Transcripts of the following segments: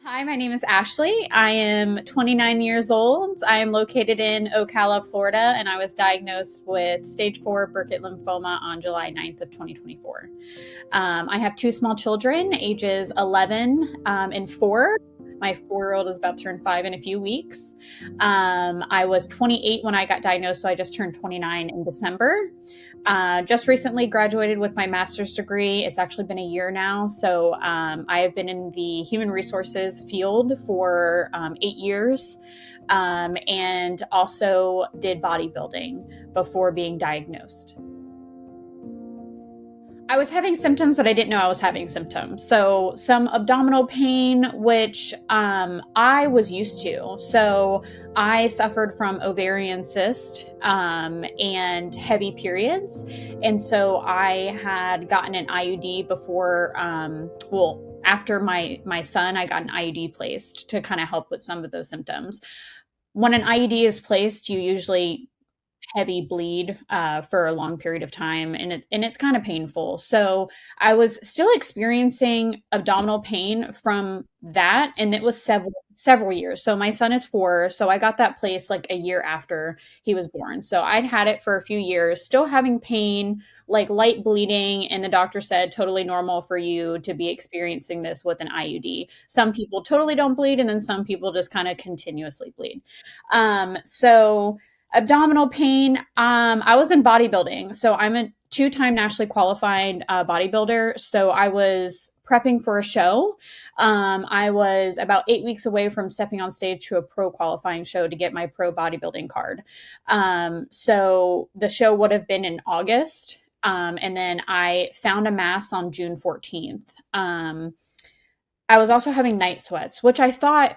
Hi, my name is Ashlee. I am 29 years old. I am located in Ocala, Florida, and I was diagnosed with stage 4 Burkitt Lymphoma on July 9th of 2024. I have two small children, ages 11 and 4. My 4-year-old is about to turn 5 in a few weeks. I was 28 when I got diagnosed, so I just turned 29 in December. Just recently graduated with my master's degree. It's actually been a year now. So I have been in the human resources field for 8 years, and also did bodybuilding before being diagnosed. I was having symptoms, but I didn't know I was having symptoms. So some abdominal pain, which I was used to. So I suffered from ovarian cyst and heavy periods. And so I had gotten an IUD before, after my son, I got an IUD placed to kind of help with some of those symptoms. When an IUD is placed, you usually heavy bleed for a long period of time, and it's kind of painful. So I was still experiencing abdominal pain from that, and it was several years. So my son is 4, so I got that place like a year after he was born. So I'd had it for a few years, still having pain, like light bleeding, and the doctor said totally normal for you to be experiencing this with an IUD. Some people totally don't bleed, and then some people just kind of continuously bleed. So abdominal pain. I was in bodybuilding, so I'm a two-time nationally qualified bodybuilder. So I was prepping for a show. I was about 8 weeks away from stepping on stage to a pro qualifying show to get my pro bodybuilding card. So the show would have been in August. And then I found a mass on June 14th. I was also having night sweats, which I thought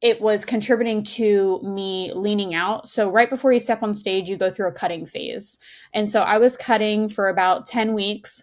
it was contributing to me leaning out. So right before you step on stage, you go through a cutting phase. And so I was cutting for about 10 weeks,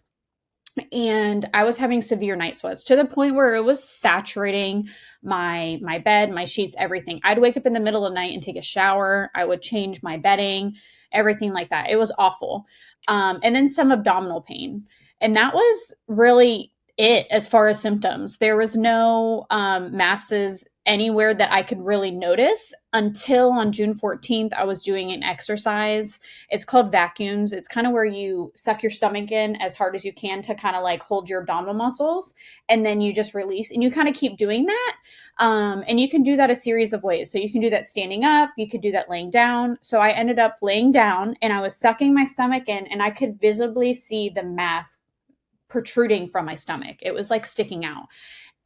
and I was having severe night sweats to the point where it was saturating my bed, my sheets, everything. I'd wake up in the middle of the night and take a shower. I would change my bedding, everything like that. It was awful. And then some abdominal pain. And that was really it as far as symptoms. There was no masses anywhere that I could really notice until on June 14th, I was doing an exercise. It's called vacuums. It's kind of where you suck your stomach in as hard as you can to kind of like hold your abdominal muscles, and then you just release, and you kind of keep doing that. And you can do that a series of ways. So you can do that standing up, you could do that laying down. So I ended up laying down and I was sucking my stomach in, and I could visibly see the mass protruding from my stomach. It was like sticking out,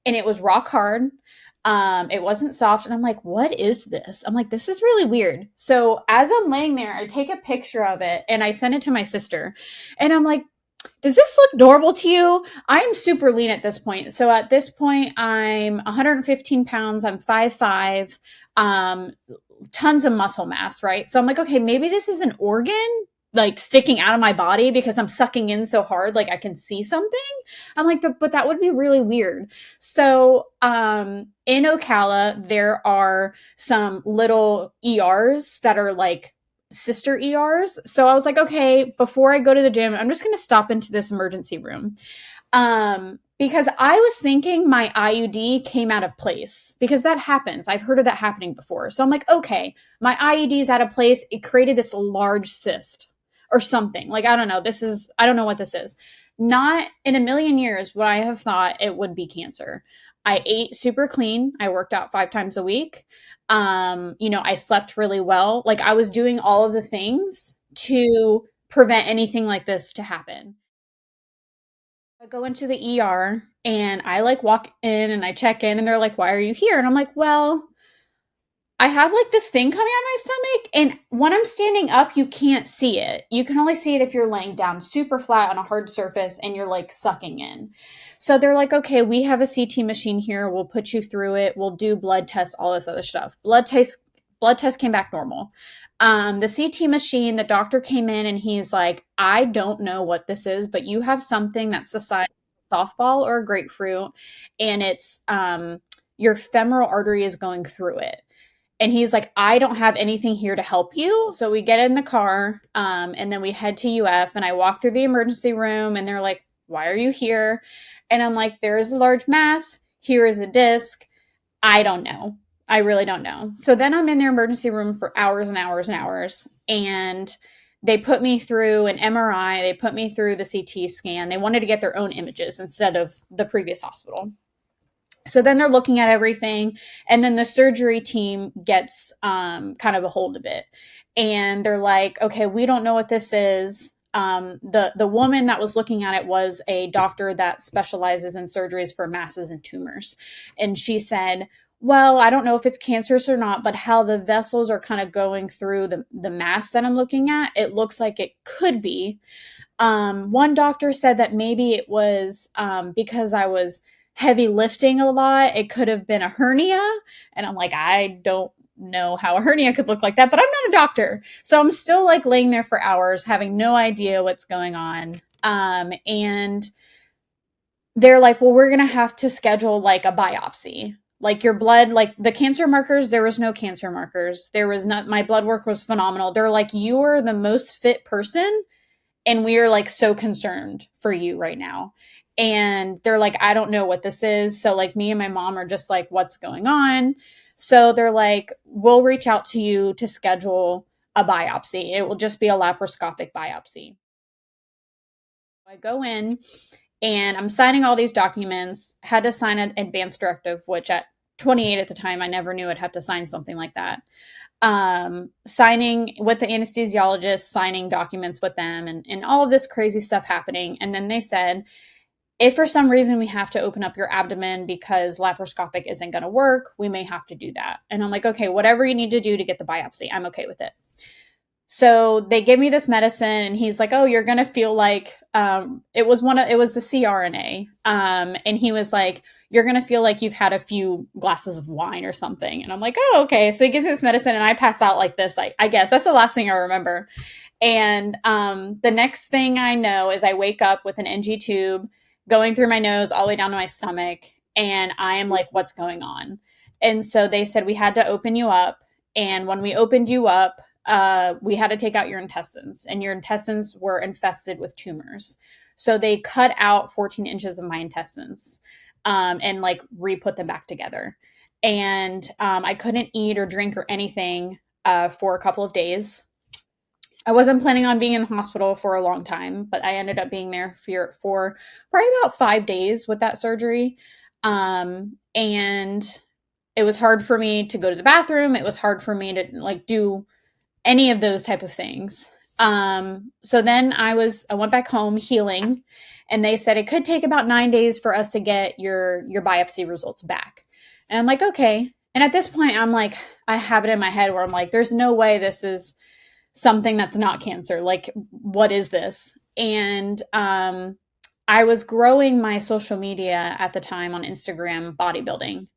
and it was rock hard. It wasn't soft. And I'm like, what is this? I'm like, this is really weird. So as I'm laying there, I take a picture of it and I send it to my sister. And I'm like, does this look normal to you? I'm super lean at this point. So at this point, I'm 115 pounds. I'm 5'5", tons of muscle mass, right? So I'm like, okay, maybe this is an organ like sticking out of my body because I'm sucking in so hard, like I can see something. I'm like, but that would be really weird. So in Ocala, there are some little ERs that are like sister ERs. So I was like, okay, before I go to the gym, I'm just going to stop into this emergency room. Because I was thinking my IUD came out of place, because that happens. I've heard of that happening before. So I'm like, okay, my IUD is out of place. It created this large cyst or something. Like, I don't know. I don't know what this is. Not in a million years would I have thought it would be cancer. I ate super clean. I worked out 5 times a week. I slept really well. Like, I was doing all of the things to prevent anything like this to happen. I go into the ER and I like walk in and I check in and they're like, why are you here? And I'm like, well, I have like this thing coming out of my stomach. And when I'm standing up, you can't see it. You can only see it if you're laying down super flat on a hard surface and you're like sucking in. So they're like, okay, we have a CT machine here. We'll put you through it. We'll do blood tests, all this other stuff. Blood test came back normal. The CT machine, the doctor came in and he's like, I don't know what this is, but you have something that's the size of a softball or a grapefruit, and it's your femoral artery is going through it. And he's like, I don't have anything here to help you. So we get in the car, and then we head to UF, and I walk through the emergency room, and they're like, why are you here? And I'm like, there is a large mass. Here is a disc. I don't know. I really don't know. So then I'm in their emergency room for hours and hours and hours. And they put me through an MRI. They put me through the CT scan. They wanted to get their own images instead of the previous hospital. So then they're looking at everything. And then the surgery team gets kind of a hold of it. And they're like, okay, we don't know what this is. The woman that was looking at it was a doctor that specializes in surgeries for masses and tumors. And she said, well, I don't know if it's cancerous or not, but how the vessels are kind of going through the mass that I'm looking at, it looks like it could be. One doctor said that maybe it was because I was heavy lifting a lot. It could have been a hernia. And I'm like, I don't know how a hernia could look like that, but I'm not a doctor. So I'm still like laying there for hours, having no idea what's going on. And they're like, well, we're going to have to schedule like a biopsy. Like your blood, like the cancer markers, there was no cancer markers. There was not, my blood work was phenomenal. They're like, you are the most fit person. And we are like so concerned for you right now. And they're like, I don't know what this is. So like me and my mom are just like, what's going on? So they're like, we'll reach out to you to schedule a biopsy. It will just be a laparoscopic biopsy. I go in and I'm signing all these documents, had to sign an advance directive, which at 28 at the time, I never knew I'd have to sign something like that. Signing with the anesthesiologist, signing documents with them, and all of this crazy stuff happening. And then they said, if for some reason we have to open up your abdomen because laparoscopic isn't going to work, we may have to do that. And I'm like, okay, whatever you need to do to get the biopsy, I'm okay with it. So they give me this medicine, and he's like, "Oh, you're gonna feel like it was the CRNA," and he was like, "You're gonna feel like you've had a few glasses of wine or something." And I'm like, "Oh, okay." So he gives me this medicine, and I pass out like this. I guess that's the last thing I remember. And the next thing I know is I wake up with an NG tube going through my nose all the way down to my stomach, and I am like, "What's going on?" And so they said we had to open you up, and when we opened you up, we had to take out your intestines, and your intestines were infested with tumors. So they cut out 14 inches of my intestines and like re-put them back together. And I couldn't eat or drink or anything for a couple of days. I wasn't planning on being in the hospital for a long time, but I ended up being there for probably about 5 days with that surgery. And it was hard for me to go to the bathroom. It was hard for me to like do any of those type of things. So then I went back home healing, and they said it could take about 9 days for us to get your biopsy results back. And I'm like, okay. And at this point, I'm like, I have it in my head where I'm like, there's no way this is something that's not cancer. Like, what is this? And I was growing my social media at the time on Instagram, bodybuilding.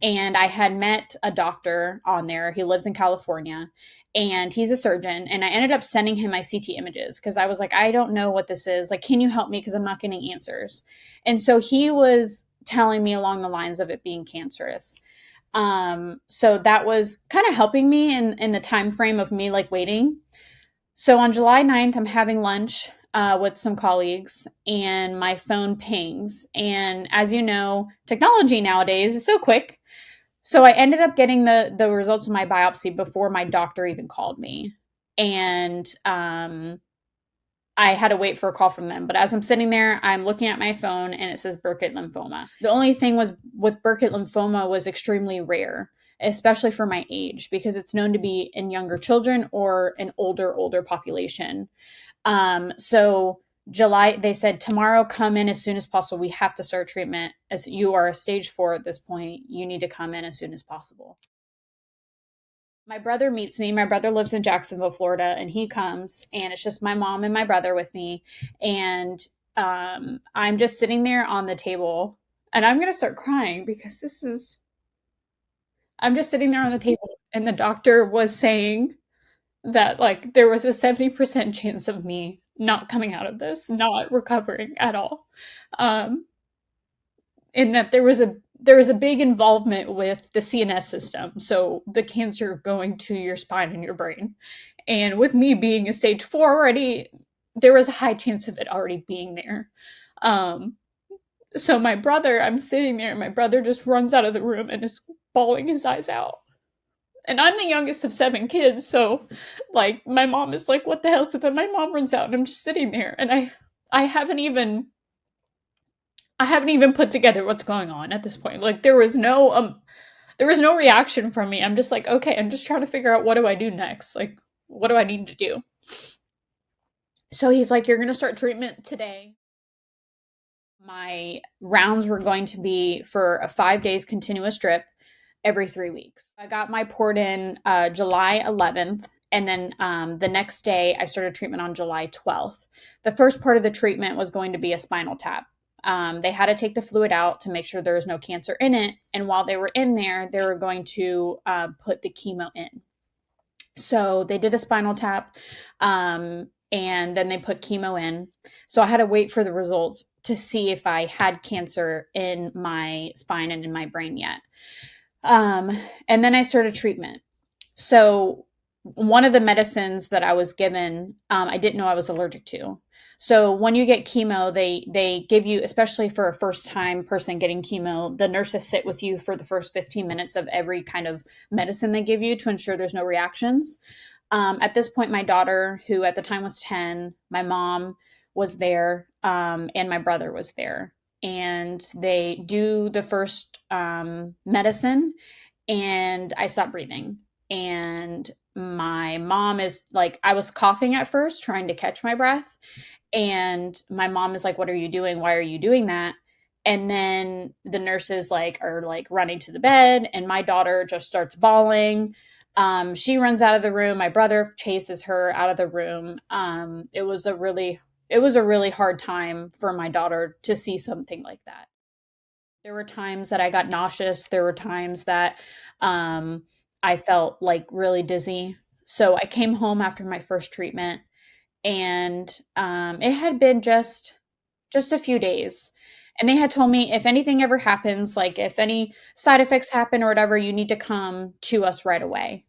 And I had met a doctor on there. He lives in California, and he's a surgeon. And I ended up sending him my CT images because I was like, I don't know what this is. Like, can you help me? Because I'm not getting answers. And so he was telling me along the lines of it being cancerous. So that was kind of helping me in the time frame of me like waiting. So on July 9th, I'm having lunch with some colleagues, and my phone pings. And as you know, technology nowadays is so quick. So I ended up getting the results of my biopsy before my doctor even called me. And I had to wait for a call from them. But as I'm sitting there, I'm looking at my phone, and it says Burkitt Lymphoma. The only thing was with Burkitt Lymphoma was extremely rare, especially for my age, because it's known to be in younger children or an older population. So July, they said, tomorrow, come in as soon as possible. We have to start treatment. As you are stage 4 at this point, you need to come in as soon as possible. My brother meets me. My brother lives in Jacksonville, Florida, and he comes, and it's just my mom and my brother with me. And I'm just sitting there on the table, and I'm going to start crying because I'm just sitting there on the table, and the doctor was saying that like there was a 70% chance of me not coming out of this, not recovering at all. Um, and that there was a big involvement with the CNS system, so the cancer going to your spine and your brain. And with me being a stage 4 already, there was a high chance of it already being there. Um, So my brother, I'm sitting there, and my brother just runs out of the room and is bawling his eyes out. And I'm the youngest of 7 kids, so, like, my mom is like, "What the hell's with it?" My mom runs out, and I'm just sitting there, and I haven't even I haven't even put together what's going on at this point. Like, there was no reaction from me. I'm just like, "Okay, I'm just trying to figure out what do I do next? Like, what do I need to do?" So he's like, "You're gonna start treatment today." My rounds were going to be for a 5 days continuous drip every 3 weeks. I got my port in July 11th, and then the next day I started treatment on July 12th. The first part of the treatment was going to be a spinal tap. They had to take the fluid out to make sure there was no cancer in it, and while they were in there, they were going to put the chemo in. So they did a spinal tap, and then they put chemo in. So I had to wait for the results to see if I had cancer in my spine and in my brain yet. And then I started treatment. So one of the medicines that I was given, I didn't know I was allergic to. So when you get chemo, they give you, especially for a first time person getting chemo, the nurses sit with you for the first 15 minutes of every kind of medicine they give you to ensure there's no reactions. At this point, my daughter, who at the time was 10, my mom was there, and my brother was there. And they do the first medicine, and I stopped breathing. And my mom is like, I was coughing at first, trying to catch my breath. And my mom is like, "What are you doing? Why are you doing that?" And then the nurses like are like running to the bed, and my daughter just starts bawling. She runs out of the room. My brother chases her out of the room. It was a really hard time for my daughter to see something like that. There were times that I got nauseous. There were times that I felt like really dizzy. So I came home after my first treatment, and it had been just a few days. And they had told me if anything ever happens, like if any side effects happen or whatever, you need to come to us right away.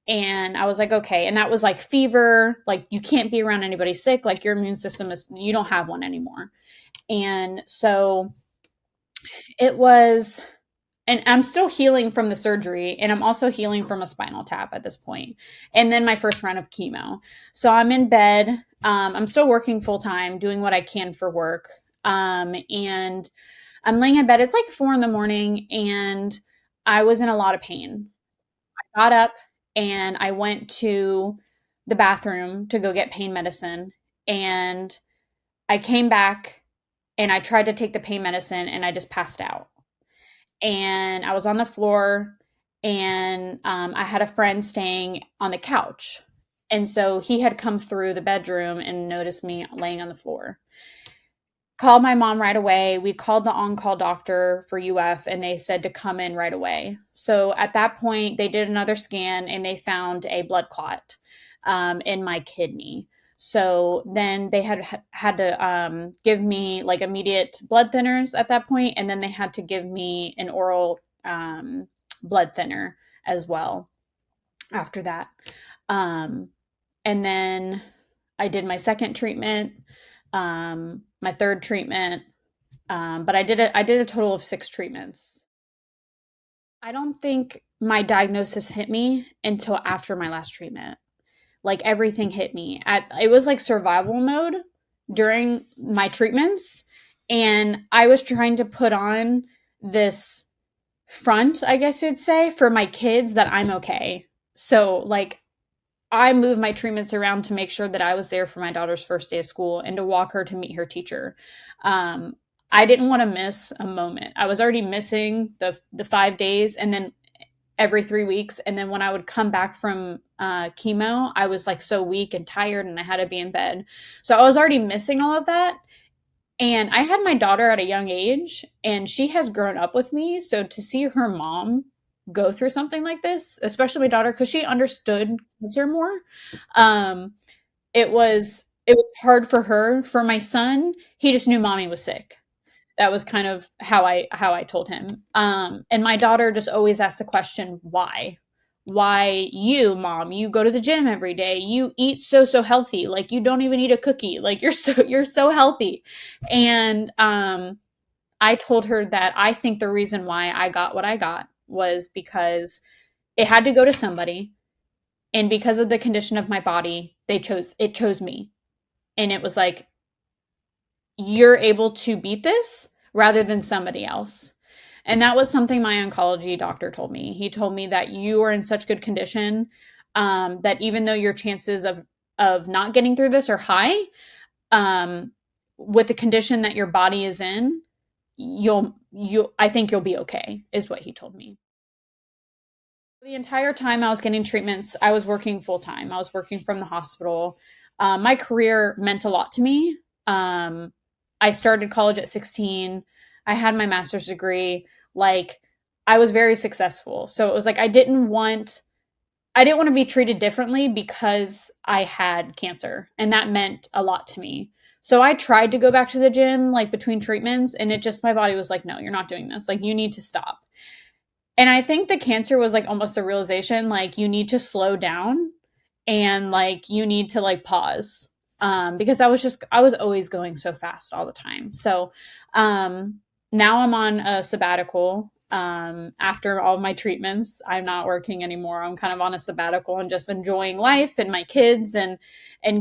And I was like, okay. And that was like fever, like you can't be around anybody sick, like your immune system is, you don't have one anymore. And so it was, and I'm still healing from the surgery, and I'm also healing from a spinal tap at this point. And then my first round of chemo. So I'm in bed. I'm still working full time, doing what I can for work. And I'm laying in bed. It's like 4 in the morning, and I was in a lot of pain. I got up and I went to the bathroom to go get pain medicine. And I came back and I tried to take the pain medicine, and I just passed out. And I was on the floor, and I had a friend staying on the couch. And so he had come through the bedroom and noticed me laying on the floor. Called my mom right away. We called the on-call doctor for UF, and they said to come in right away. So at that point, they did another scan, and they found a blood clot in my kidney. So then they had to give me like immediate blood thinners at that point, and then they had to give me an oral blood thinner as well after that. Um, and then I did my second treatment, my third treatment, but I did a total of 6 treatments. I don't think my diagnosis hit me until after my last treatment. Like everything hit me. It was like survival mode during my treatments, and I was trying to put on this front, I guess you'd say, for my kids that I'm okay. So like I moved my treatments around to make sure that I was there for my daughter's first day of school and to walk her to meet her teacher. Um, I didn't want to miss a moment. I was already missing the 5 days, and then every 3 weeks. And then when I would come back from chemo, I was like so weak and tired, and I had to be in bed. So I was already missing all of that. And I had my daughter at a young age, and she has grown up with me. So to see her mom go through something like this, especially my daughter, because she understood cancer more, um, it was hard for her. For my son, he just knew mommy was sick. That was kind of how I told him. And my daughter just always asked the question, why? Why you, mom? You go to the gym every day. You eat so healthy. Like you don't even eat a cookie. Like you're so healthy. And I told her that I think the reason why I got what I got was because it had to go to somebody, and because of the condition of my body, it chose me. And it was like, you're able to beat this rather than somebody else. And that was something my oncology doctor told me. He told me that you are in such good condition, that even though your chances of not getting through this are high, um, with the condition that your body is in, I think you'll be okay, is what he told me. The entire time I was getting treatments, I was working full time. I was working from the hospital. My career meant a lot to me. I started college at 16. I had my master's degree. Like, I was very successful. So it was like I didn't want to be treated differently because I had cancer, and that meant a lot to me. So I tried to go back to the gym like between treatments, and my body was like, no, you're not doing this. Like, you need to stop. And I think the cancer was like almost a realization, like, you need to slow down, and like you need to like pause. Because I was always going so fast all the time. So now I'm on a sabbatical. After all my treatments, I'm not working anymore. I'm kind of on a sabbatical and just enjoying life and my kids, and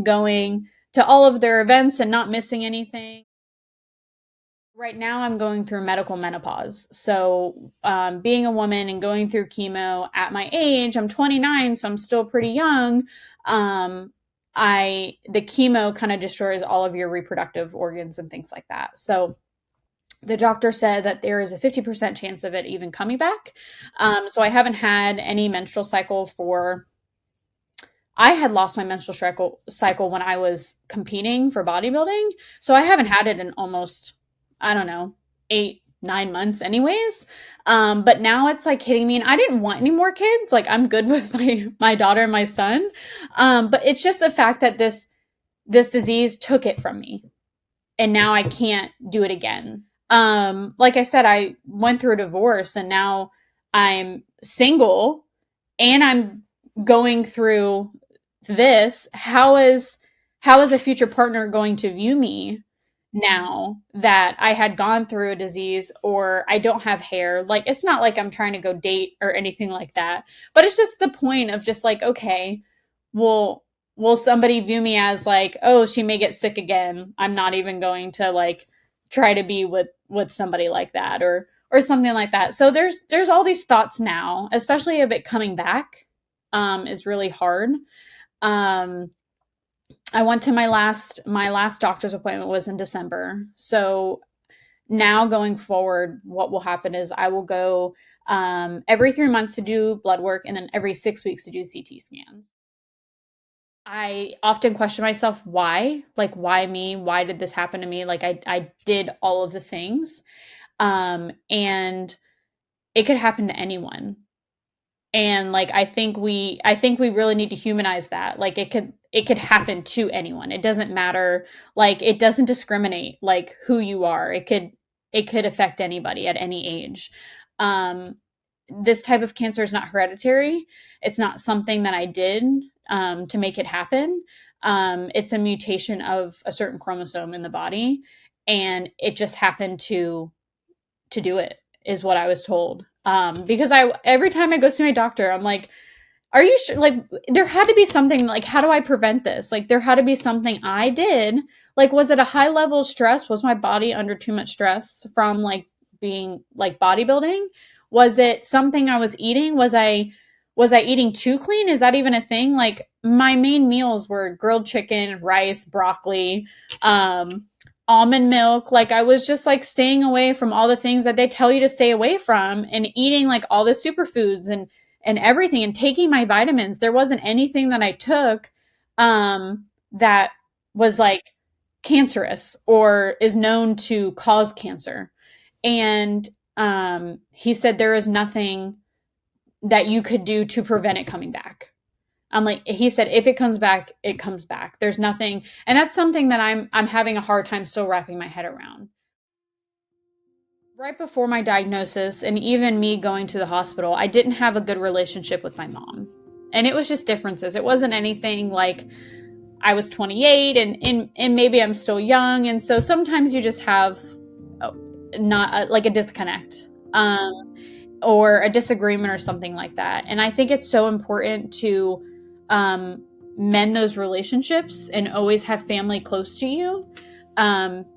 going to all of their events and not missing anything. Right now, I'm going through medical menopause. So, being a woman and going through chemo at my age, I'm 29, so I'm still pretty young. The chemo kind of destroys all of your reproductive organs and things like that. So, the doctor said that there is a 50% chance of it even coming back. So, I haven't had any menstrual cycle I had lost my menstrual cycle when I was competing for bodybuilding. So I haven't had it in almost, I don't know, 8, 9 months anyways. But now it's like hitting me, and I didn't want any more kids. Like, I'm good with my daughter and my son. But it's just the fact that this disease took it from me, and now I can't do it again. Like I said, I went through a divorce, and now I'm single, and I'm going through this. How is a future partner going to view me now that I had gone through a disease, or I don't have hair? Like, it's not like I'm trying to go date or anything like that, but it's just the point of just like, okay, well, will somebody view me as like, oh, she may get sick again, I'm not even going to like try to be with somebody like that, or something like that. So there's all these thoughts now, especially of it coming back, is really hard. um I went to my last doctor's appointment was in December. So now going forward, what will happen is I will go every 3 months to do blood work, and then every 6 weeks to do CT scans. I often question myself, why? Like, why me? Why did this happen to me? Like, I did all of the things. And it could happen to anyone. And like, I think we really need to humanize that. Like, it could happen to anyone. It doesn't matter. Like, it doesn't discriminate like who you are. It could affect anybody at any age. Um, this type of cancer is not hereditary. It's not something that I did to make it happen. It's a mutation of a certain chromosome in the body, and it just happened to do it, is what I was told. Because every time I go see my doctor, I'm like, are you sure? Like, there had to be something. Like, how do I prevent this? Like, there had to be something I did. Like, was it a high level of stress? Was my body under too much stress from like being like bodybuilding? Was it something I was eating? Was I eating too clean? Is that even a thing? Like, my main meals were grilled chicken, rice, broccoli, um, almond milk. Like, I was just like staying away from all the things that they tell you to stay away from, and eating like all the superfoods and everything, and taking my vitamins. There wasn't anything that I took that was like cancerous or is known to cause cancer. And he said there is nothing that you could do to prevent it coming back. I'm like, he said, if it comes back, it comes back. There's nothing. And that's something that I'm having a hard time still wrapping my head around. Right before my diagnosis, and even me going to the hospital, I didn't have a good relationship with my mom. And it was just differences. It wasn't anything like I was 28, and maybe I'm still young. And so sometimes you just have, not like a disconnect. Or a disagreement or something like that. And I think it's so important to mend those relationships and always have family close to you,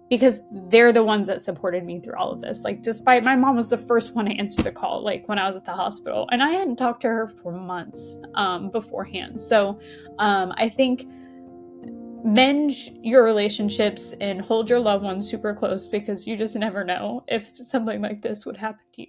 because they're the ones that supported me through all of this. Like, despite my mom was the first one to answer the call, like when I was at the hospital, and I hadn't talked to her for months beforehand. So I think mend your relationships and hold your loved ones super close, because you just never know if something like this would happen to you.